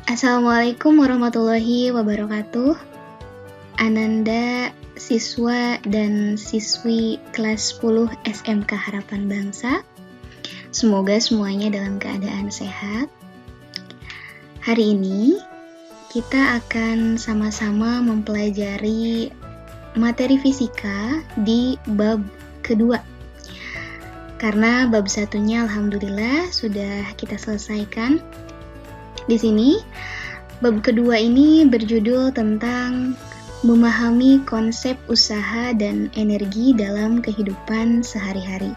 Assalamualaikum warahmatullahi wabarakatuh. Ananda, siswa dan siswi kelas 10 SMK Harapan Bangsa. Semoga semuanya dalam keadaan sehat. Hari ini kita akan sama-sama mempelajari materi fisika di bab kedua. Karena bab satunya alhamdulillah sudah kita selesaikan. Di sini, bab kedua ini berjudul tentang memahami konsep usaha dan energi dalam kehidupan sehari-hari.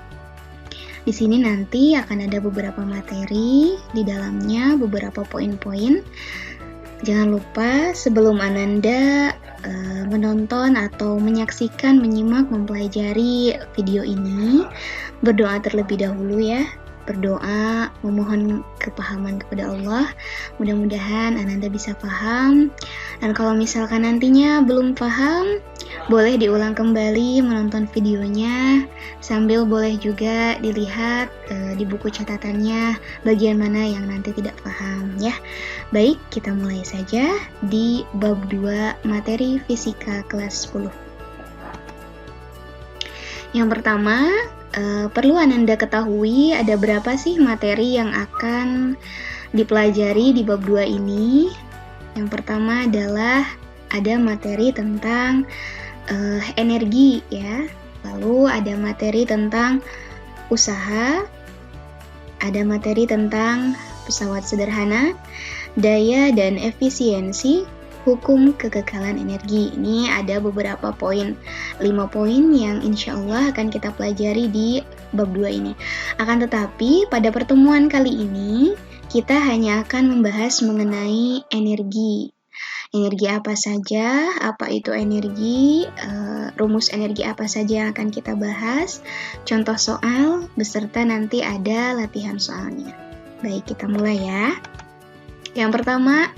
Di sini nanti akan ada beberapa materi, di dalamnya beberapa poin-poin. Jangan lupa sebelum Ananda menonton atau menyaksikan, menyimak, mempelajari video ini, berdoa terlebih dahulu ya. Berdoa, memohon kepahaman kepada Allah. Mudah-mudahan Ananda bisa paham. Dan kalau misalkan nantinya belum paham, boleh diulang kembali menonton videonya. Sambil boleh juga dilihat di buku catatannya bagian mana yang nanti tidak paham ya. Baik, kita mulai saja di bab 2 materi fisika kelas 10. Yang pertama, perlu Ananda ketahui ada berapa sih materi yang akan dipelajari di bab 2 ini. Yang pertama adalah ada materi tentang energi ya. Lalu ada materi tentang usaha, ada materi tentang pesawat sederhana, daya dan efisiensi, hukum kekekalan energi. Ini ada beberapa poin, 5 poin yang insya Allah akan kita pelajari di bab 2 ini. Akan tetapi pada pertemuan kali ini kita hanya akan membahas mengenai energi. Energi apa saja, apa itu energi, rumus energi apa saja yang akan kita bahas, contoh soal, beserta nanti ada latihan soalnya. Baik, kita mulai ya. Yang pertama,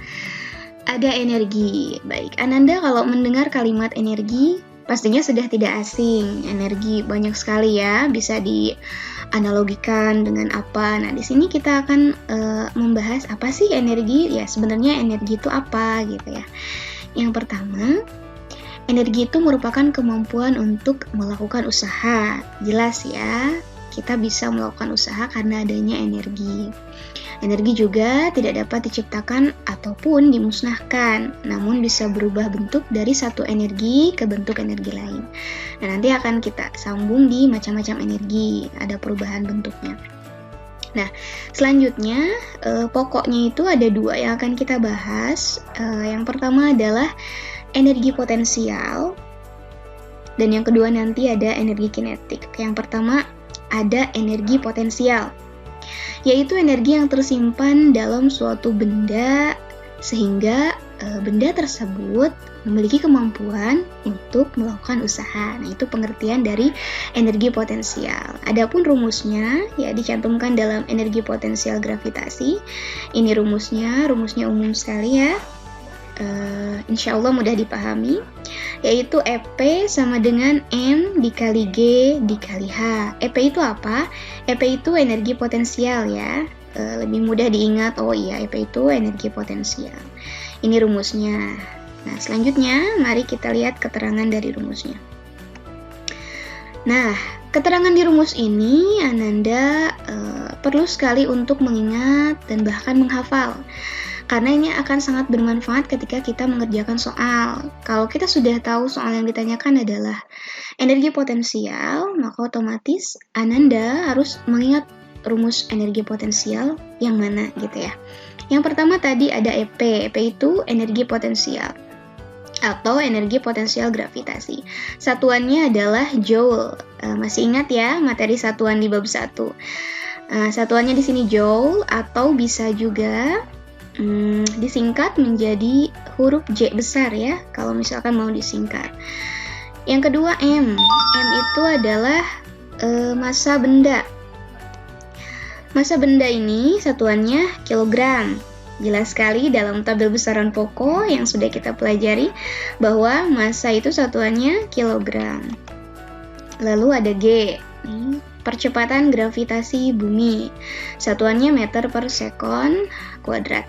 ada energi. Baik, Ananda kalau mendengar kalimat energi, pastinya sudah tidak asing. Energi banyak sekali ya, bisa dianalogikan dengan apa. Nah, di sini kita akan membahas apa sih energi? Ya, sebenarnya energi itu apa gitu ya. Yang pertama, energi itu merupakan kemampuan untuk melakukan usaha. Jelas ya, kita bisa melakukan usaha karena adanya energi. Energi juga tidak dapat diciptakan ataupun dimusnahkan, namun bisa berubah bentuk dari satu energi ke bentuk energi lain. Nah, nanti akan kita sambung di macam-macam energi, ada perubahan bentuknya. Nah, selanjutnya pokoknya itu ada 2 yang akan kita bahas. Yang pertama adalah energi potensial, dan yang kedua nanti ada energi kinetik. Yang pertama ada energi potensial, yaitu energi yang tersimpan dalam suatu benda sehingga benda tersebut memiliki kemampuan untuk melakukan usaha. Nah, itu pengertian dari energi potensial. Adapun rumusnya ya dicantumkan dalam energi potensial gravitasi. Ini rumusnya umum sekali ya. Insya Allah mudah dipahami, yaitu EP sama dengan M dikali G dikali H. EP itu apa? EP itu energi potensial ya. Lebih mudah diingat, oh iya EP itu energi potensial. Ini rumusnya. Nah, selanjutnya mari kita lihat keterangan dari rumusnya. Nah, keterangan di rumus ini Ananda perlu sekali untuk mengingat dan bahkan menghafal. Karena ini akan sangat bermanfaat ketika kita mengerjakan soal. Kalau kita sudah tahu soal yang ditanyakan adalah energi potensial, maka otomatis Ananda harus mengingat rumus energi potensial yang mana gitu ya. Yang pertama tadi ada EP. EP itu energi potensial atau energi potensial gravitasi. Satuannya adalah Joule. Masih ingat ya materi satuan di bab 1. Satuannya di sini Joule, atau bisa juga disingkat menjadi huruf J besar ya, kalau misalkan mau disingkat. Yang kedua M. M itu adalah massa benda. Massa benda ini satuannya kilogram. Jelas sekali dalam tabel besaran pokok yang sudah kita pelajari bahwa massa itu satuannya kilogram. Lalu ada G. Percepatan gravitasi bumi. Satuannya meter per sekon. kuadrat.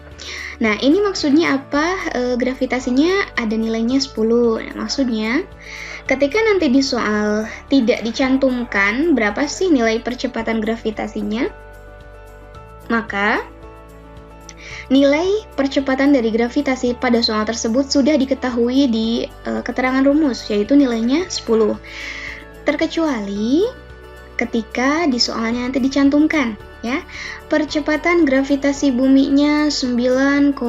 Nah, ini maksudnya apa? Gravitasinya ada nilainya 10. Nah, maksudnya ketika nanti di soal tidak dicantumkan berapa sih nilai percepatan gravitasinya, maka nilai percepatan dari gravitasi pada soal tersebut sudah diketahui di keterangan rumus, yaitu nilainya 10. Terkecuali ketika di soalnya nanti dicantumkan, ya. Percepatan gravitasi buminya 9,0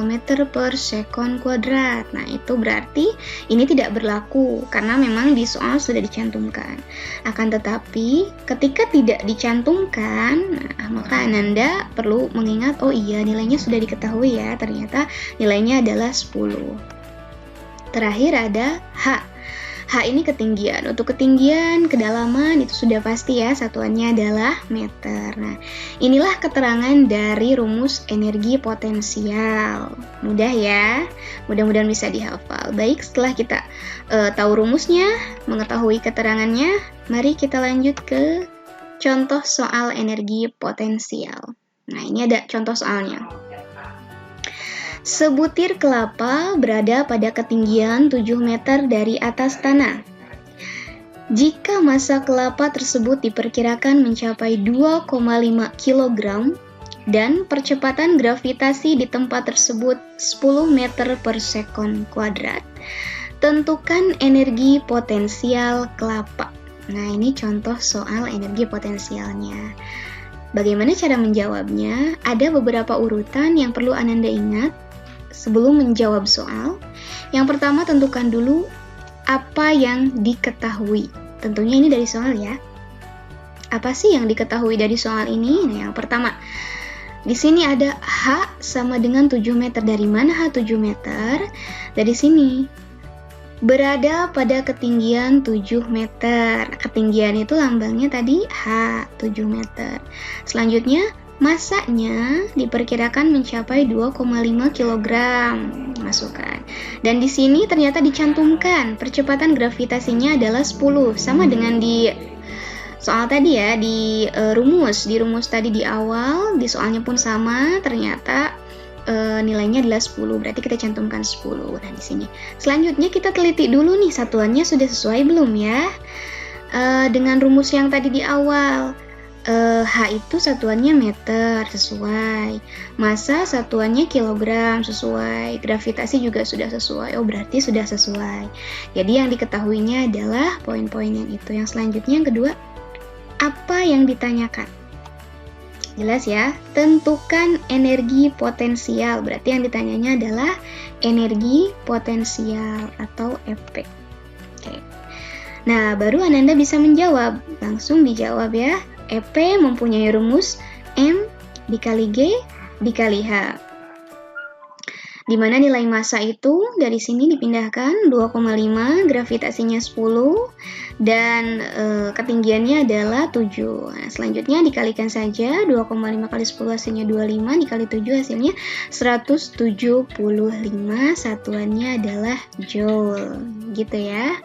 meter per sekon kuadrat. Nah, itu berarti ini tidak berlaku karena memang di soal sudah dicantumkan. Akan tetapi ketika tidak dicantumkan, nah, maka Ananda perlu mengingat, oh iya nilainya sudah diketahui ya, ternyata nilainya adalah 10. Terakhir ada H. H ini ketinggian. Untuk ketinggian, kedalaman itu sudah pasti ya, satuannya adalah meter. Nah, inilah keterangan dari rumus energi potensial. Mudah ya, mudah-mudahan bisa dihafal. Baik, setelah kita tahu rumusnya, mengetahui keterangannya, mari kita lanjut ke contoh soal energi potensial. Nah, ini ada contoh soalnya. Sebutir kelapa berada pada ketinggian 7 meter dari atas tanah. Jika massa kelapa tersebut diperkirakan mencapai 2,5 kg dan percepatan gravitasi di tempat tersebut 10 meter per sekon kuadrat, tentukan energi potensial kelapa. Nah, ini contoh soal energi potensialnya. Bagaimana cara menjawabnya? Ada beberapa urutan yang perlu Ananda ingat sebelum menjawab soal. Yang pertama, tentukan dulu apa yang diketahui. Tentunya ini dari soal ya. Apa sih yang diketahui dari soal ini? Nah, yang pertama, di sini ada H sama dengan 7 meter. Dari mana H 7 meter? Dari sini. Berada pada ketinggian 7 meter. Ketinggian itu lambangnya tadi H, 7 meter. Selanjutnya, massanya diperkirakan mencapai 2,5 kg. Masukkan. Dan di sini ternyata dicantumkan percepatan gravitasinya adalah 10, sama dengan di soal tadi ya, di rumus tadi di awal, di soalnya pun sama, ternyata nilainya adalah 10, berarti kita cantumkan 10. Nah, di sini. Selanjutnya kita teliti dulu nih, satuannya sudah sesuai belum ya? Dengan rumus yang tadi di awal. H itu satuannya meter, sesuai. Massa satuannya kilogram, sesuai. Gravitasi juga sudah sesuai. Oh, berarti sudah sesuai. Jadi yang diketahuinya adalah poin-poin yang itu. Yang selanjutnya yang kedua, apa yang ditanyakan? Jelas ya, tentukan energi potensial. Berarti yang ditanyanya adalah energi potensial atau EP. Oke. Nah, baru Ananda bisa menjawab. Langsung dijawab ya. EP mempunyai rumus M dikali G dikali H. Di mana nilai massa itu dari sini dipindahkan 2,5, gravitasinya 10, dan ketinggiannya adalah 7. Nah, selanjutnya dikalikan saja, 2,5 kali 10 hasilnya 25, dikali 7 hasilnya 175, satuannya adalah joule. Gitu ya.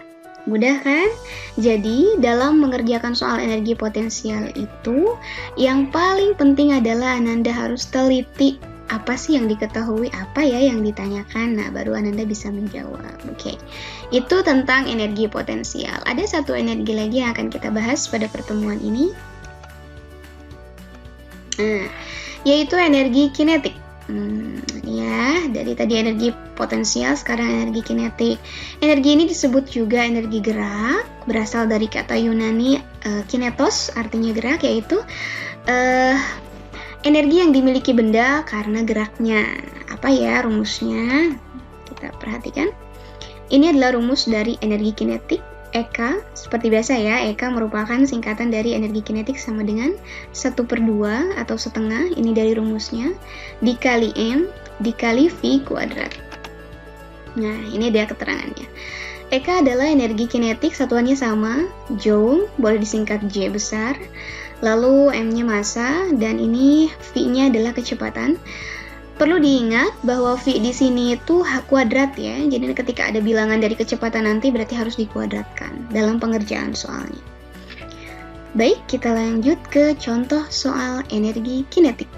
Mudah kan? Jadi, dalam mengerjakan soal energi potensial itu, yang paling penting adalah Ananda harus teliti apa sih yang diketahui, apa ya yang ditanyakan. Nah, baru Ananda bisa menjawab. Oke. Itu tentang energi potensial. Ada satu energi lagi yang akan kita bahas pada pertemuan ini. Nah, yaitu energi kinetik. Ya, dari tadi energi potensial, sekarang energi kinetik. Energi ini disebut juga energi gerak, berasal dari kata Yunani kinetos, artinya gerak, yaitu energi yang dimiliki benda karena geraknya. Apa ya rumusnya? Kita perhatikan. Ini adalah rumus dari energi kinetik. EK, seperti biasa ya, EK merupakan singkatan dari energi kinetik sama dengan 1/2 atau setengah, ini dari rumusnya, dikali M, dikali V kuadrat. Nah, ini dia keterangannya. EK adalah energi kinetik, satuannya sama, joule, boleh disingkat J besar, lalu M-nya massa, dan ini V-nya adalah kecepatan. Perlu diingat bahwa V di sini itu H kuadrat ya, jadi ketika ada bilangan dari kecepatan nanti berarti harus dikuadratkan dalam pengerjaan soalnya. Baik, kita lanjut ke contoh soal energi kinetik.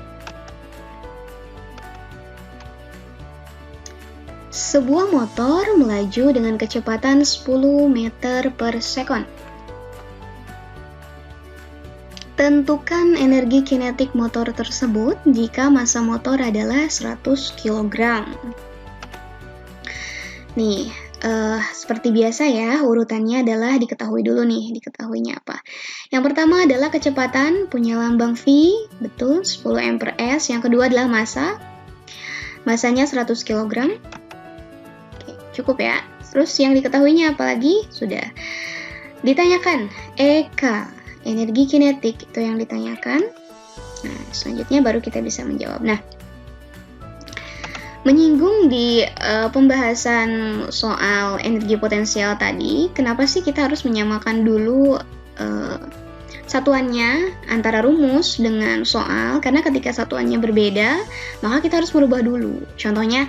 Sebuah motor melaju dengan kecepatan 10 meter per sekon. Tentukan energi kinetik motor tersebut jika massa motor adalah 100 kg. Nih, seperti biasa ya, urutannya adalah diketahui dulu nih, diketahuinya apa. Yang pertama adalah kecepatan, punya lambang V, betul, 10 m/s. Yang kedua adalah massa, massanya 100 kg. Oke, cukup ya. Terus yang diketahuinya apa lagi? Sudah. Ditanyakan, EK, energi kinetik, itu yang ditanyakan. Nah, selanjutnya baru kita bisa menjawab. Nah, menyinggung di pembahasan soal energi potensial tadi, kenapa sih kita harus menyamakan dulu satuannya antara rumus dengan soal? Karena ketika satuannya berbeda, maka kita harus merubah dulu. Contohnya,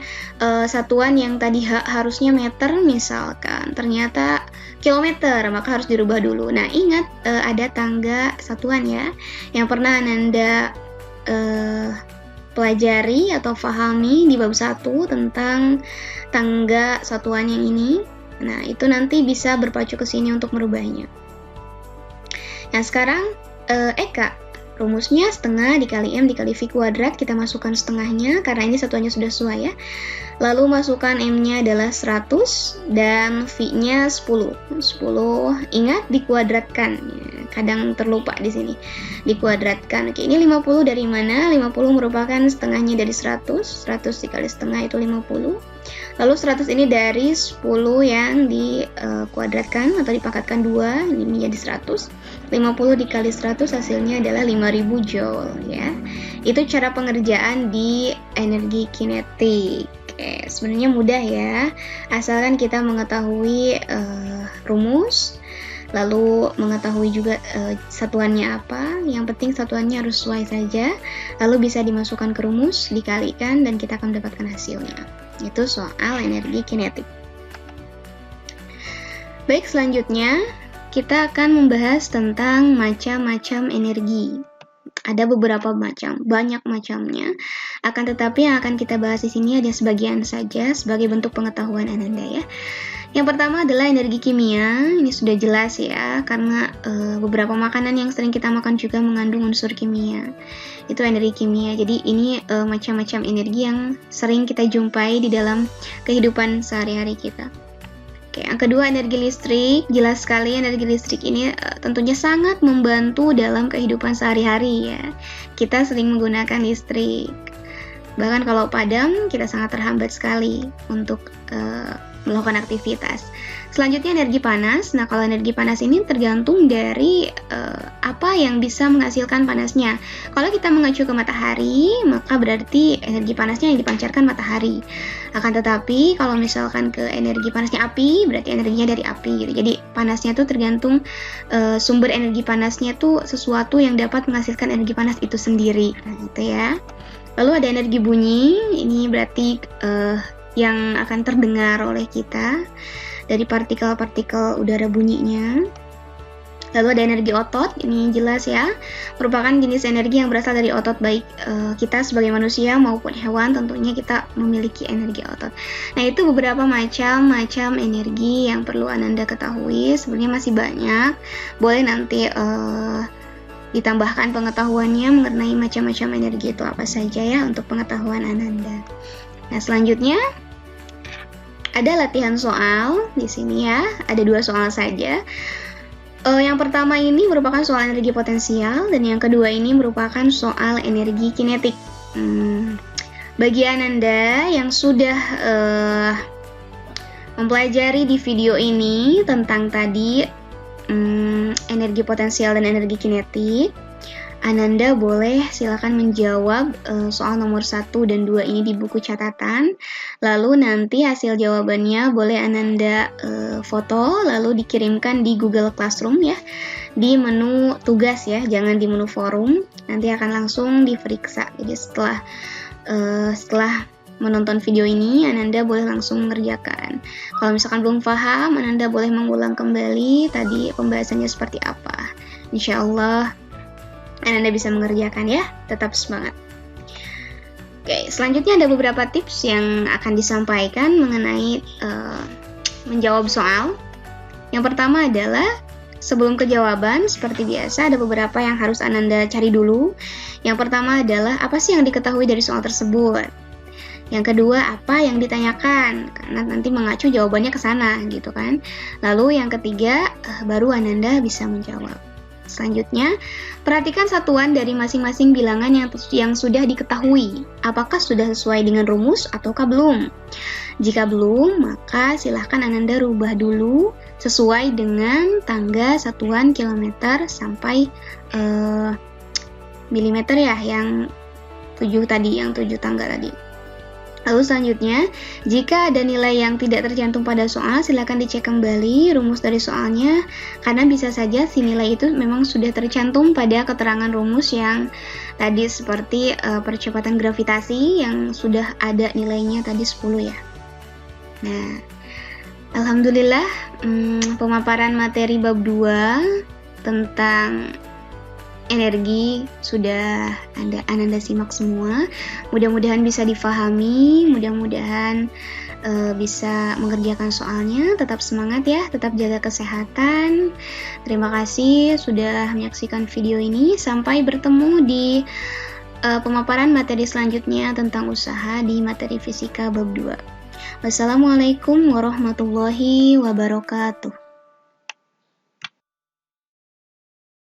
satuan yang tadi harusnya meter, misalkan ternyata kilometer, maka harus dirubah dulu. Nah, ingat ada tangga satuan ya, yang pernah Ananda pelajari atau pahami di bab 1 tentang tangga satuan yang ini. Nah, itu nanti bisa berpacu ke sini untuk merubahnya. Nah, sekarang EK, rumusnya setengah dikali M dikali V kuadrat, kita masukkan setengahnya karena ini satuannya sudah sesuai ya. Lalu masukkan M-nya adalah 100 dan V-nya 10. 10, ingat dikuadratkan. Kadang terlupa di sini. Dikuadratkan. Oke, ini 50 dari mana? 50 merupakan setengahnya dari 100. 100 dikali setengah itu 50. Lalu 100 ini dari 10 yang dikuadratkan atau dipangkatkan 2, ini menjadi 100. 50 dikali 100 hasilnya adalah 5000 joule ya. Itu cara pengerjaan di energi kinetik. Oke, sebenarnya mudah ya. Asalkan kita mengetahui rumus, lalu mengetahui juga satuannya apa. Yang penting satuannya harus sesuai saja. Lalu bisa dimasukkan ke rumus, dikalikan dan kita akan mendapatkan hasilnya. Itu soal energi kinetik. Baik, selanjutnya kita akan membahas tentang macam-macam energi. Ada beberapa macam, banyak macamnya. Akan tetapi yang akan kita bahas di sini ada sebagian saja sebagai bentuk pengetahuan Ananda ya. Yang pertama adalah energi kimia. Ini sudah jelas ya, karena beberapa makanan yang sering kita makan juga mengandung unsur kimia. Itu energi kimia. Jadi ini macam-macam energi yang sering kita jumpai di dalam kehidupan sehari-hari kita. Oke, yang kedua energi listrik. Jelas sekali energi listrik ini tentunya sangat membantu dalam kehidupan sehari-hari ya. Kita sering menggunakan listrik. Bahkan kalau padam, kita sangat terhambat sekali untuk melakukan aktivitas. Selanjutnya energi panas. Nah, kalau energi panas ini tergantung dari apa yang bisa menghasilkan panasnya. Kalau kita mengacu ke matahari, maka berarti energi panasnya yang dipancarkan matahari. Akan tetapi kalau misalkan ke energi panasnya api, berarti energinya dari api gitu. Jadi panasnya tuh tergantung sumber energi panasnya tuh sesuatu yang dapat menghasilkan energi panas itu sendiri. Nah, gitu ya. Lalu ada energi bunyi. Ini berarti yang akan terdengar oleh kita dari partikel-partikel udara bunyinya. Lalu ada energi otot, ini jelas ya, merupakan jenis energi yang berasal dari otot, baik kita sebagai manusia maupun hewan, tentunya kita memiliki energi otot. Nah, itu beberapa macam energi yang perlu Ananda ketahui. Sebenarnya masih banyak, boleh nanti ditambahkan pengetahuannya mengenai macam-macam energi itu apa saja ya untuk pengetahuan Ananda. Nah, selanjutnya ada latihan soal di sini ya, ada 2 soal saja. Yang pertama ini merupakan soal energi potensial dan yang kedua ini merupakan soal energi kinetik. Bagi Ananda yang sudah mempelajari di video ini tentang tadi energi potensial dan energi kinetik, Ananda boleh silakan menjawab soal nomor 1 dan 2 ini di buku catatan. Lalu nanti hasil jawabannya boleh Ananda foto lalu dikirimkan di Google Classroom ya, di menu tugas ya, jangan di menu forum. Nanti akan langsung diperiksa. Jadi setelah menonton video ini, Ananda boleh langsung mengerjakan. Kalau misalkan belum paham, Ananda boleh mengulang kembali tadi pembahasannya seperti apa. Insya Allah Ananda bisa mengerjakan ya, tetap semangat. Oke, selanjutnya ada beberapa tips yang akan disampaikan mengenai menjawab soal. Yang pertama adalah sebelum ke jawaban, seperti biasa ada beberapa yang harus Ananda cari dulu. Yang pertama adalah apa sih yang diketahui dari soal tersebut. Yang kedua, apa yang ditanyakan, karena nanti mengacu jawabannya ke sana gitu kan. Lalu yang ketiga, baru Ananda bisa menjawab. Selanjutnya, perhatikan satuan dari masing-masing bilangan yang sudah diketahui. Apakah sudah sesuai dengan rumus ataukah belum? Jika belum, maka silahkan Ananda rubah dulu sesuai dengan tangga satuan kilometer sampai milimeter ya, yang 7 tadi, yang 7 tangga tadi. Lalu selanjutnya, jika ada nilai yang tidak tercantum pada soal, silakan dicek kembali rumus dari soalnya, karena bisa saja si nilai itu memang sudah tercantum pada keterangan rumus yang tadi, seperti percepatan gravitasi yang sudah ada nilainya tadi 10 ya. Nah, alhamdulillah pemaparan materi bab 2 tentang energi sudah Ananda simak semua. Mudah-mudahan bisa difahami, mudah-mudahan bisa mengerjakan soalnya. Tetap semangat ya, tetap jaga kesehatan. Terima kasih sudah menyaksikan video ini. Sampai bertemu di pemaparan materi selanjutnya tentang usaha di materi fisika bab 2. Wassalamualaikum warahmatullahi wabarakatuh.